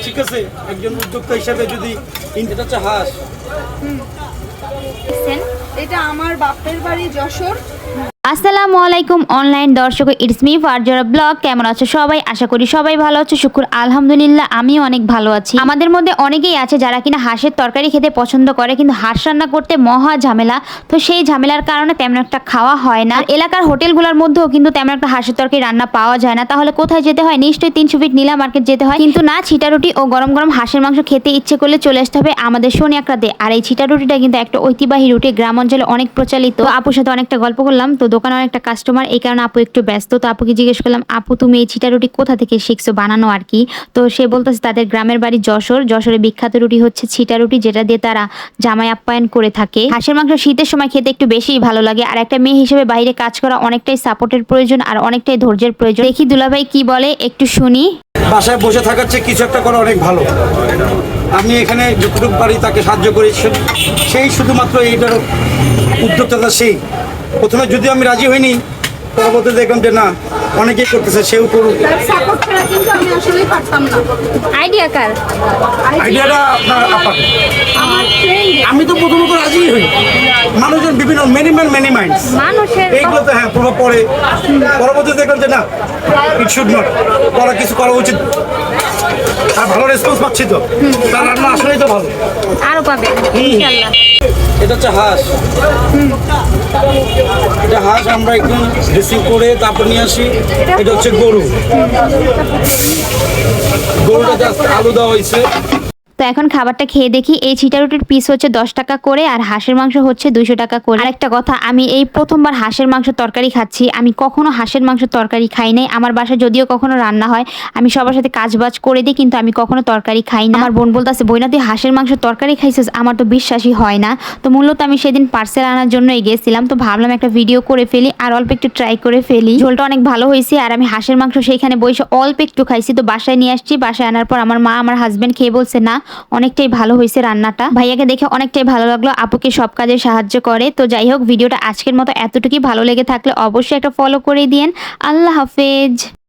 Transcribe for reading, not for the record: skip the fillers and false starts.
ঠিক আছে, একজন উদ্যোক্তা হিসেবে যদি এটা হচ্ছে হাঁস। এটা আমার বাপের বাড়ি যশোর। আসসালামু আলাইকুম অনলাইন দর্শক, ইটস মি ফারজারা ব্লগ। কেমন আছো সবাই? আশা করি সবাই ভালো আছো। শুকুর আলহামদুলিল্লাহ, আমিও অনেক ভালো আছি। আমাদের মধ্যে অনেকেই আছে যারা কিনা হাঁসের তরকারি খেতে পছন্দ করে, কিন্তু হাঁস রান্না করতে মহা ঝামেলা। তো সেই ঝামেলার কারণে তেমন একটা খাওয়া হয় না। এলাকার হোটেলগুলোর মধ্যেও কিন্তু তেমন একটা হাঁসের তরকারি রান্না পাওয়া যায় না। তাহলে কোথায় যেতে হয়? নিশ্চয়ই 300 ফিট নীলা মার্কেট যেতে হয়। কিন্তু না, ছিটা রুটি ও গরম গরম হাঁসের মাংস খেতে ইচ্ছে করলে চলে আসতে হবে আমাদের সোনিয়াকড়াতে। আর এই ছিটা রুটিটা কিন্তু একটা ঐতিহ্যবাহী রুটি, গ্রাম অঞ্চলে অনেক প্রচলিত। তো আপুর সাথে অনেকটা গল্প করলাম, তো দোকানে অনেকটা কাস্টমার, এই কারণে আপু একটু ব্যস্ত। তো আপুকে জিজ্ঞেস করলাম, আপু তুমি এই ছিটা রুটি কোথা থেকে শিখছো বানানো আর কি? তো সে বলতেছে তাদের গ্রামের বাড়ি যশোর। যশোরের বিখ্যাত রুটি হচ্ছে ছিটা রুটি, যেটা দিয়ে তারা জামাই আপ্যায়ন করে থাকে। হাঁসের মাংস শীতের সময় খেতে একটু বেশিই ভালো লাগে। আর একটা মেয়ে হিসেবে বাইরে কাজ করা অনেকটাই সাপোর্টের প্রয়োজন আর অনেকটাই ধৈর্যের প্রয়োজন। দেখি দুলাভাই কি বলে, একটু শুনি। বাসায় বসে থাকার চেয়ে কিছু একটা করা অনেক ভালো। আমি এখানে যতটুকু পারি তাকে সাহায্য করি, সেই শুধুমাত্র এইটার উদ্যোক্তা। সেই প্রথমে যদিও আমি রাজি হইনি, পরবর্তী দেখলাম যে না, অনেকেই করতেছে, সেও করুক। তার সাপোর্ট ছাড়া কিন্তু আমি আসলেই পারতাম না। আইডিয়া কার? আইডিয়াটা আপনার আপাকে। আমার ফ্রেন্ড। আমি তো প্রথমত রাজি হই। মানুষজন বিভিন্ন মেনি মাইন্ডস এইগুলোতে হ্যাঁ প্রভাব পড়ে। পরবর্তী দেখলাম যে না, ইট শুড নট, কিছু করা উচিত। আর ভালো রেসপন্স পাচ্ছি, তো তার রান্না আসলেই তো ভালো। আরো পাবেন ইনশাআল্লাহ। এটা হচ্ছে হাঁস। এটা হাঁস আমরা একটু ড্রেসিং করে তারপর নিয়ে আসি। এটা হচ্ছে গরু। গরুটা জাস্ট আলু দেওয়া হয়েছে। তো এখন খাবারটা খেয়ে দেখি। এই ছিটা রুটির পিস হচ্ছে 10 টাকা করে, আর হাঁসের মাংস হচ্ছে 200 টাকা করে। আর একটা কথা, আমি এই প্রথমবার হাঁসের মাংস তরকারি খাচ্ছি। আমি কখনো হাঁসের মাংস তরকারি খাই নাই। আমার বাসায় যদিও কখনো রান্না হয়, আমি সবার সাথে কাজবাজ করে দিই, কিন্তু আমি কখনো তরকারি খাই না। আমার বোন বলতেছে, বইনা তুই হাঁসের মাংস তরকারি খাইছিস? আমার তো বিশ্বাসই হয় না। তো মূলত আমি সেদিন পার্সেল আনার জন্যই গেছিলাম। তো ভাবলাম একটা ভিডিও করে ফেলি আর অল্প একটু ট্রাই করে ফেলি। ঝোলটা অনেক ভালো হয়েছে। আর আমি হাঁসের মাংস সেইখানে বসে অল্প একটু খাইছি। তো বাসায় নিয়ে আসছি। বাসায় আনার পর আমার মা, আমার হাজবেন্ড খেয়ে বলছে না, অনেকটাই ভালো হয়েছে রান্নাটা। ভাইয়াকে দেখে অনেকটাই ভালো লাগলো। আপুকে সব কাজে সাহায্য করে। তো যাই হোক, ভিডিওটা আজকের মতো এতটুকুই। ভালো লেগে থাকলে অবশ্যই একটা ফলো করে দিয়েন। আল্লাহ হাফেজ।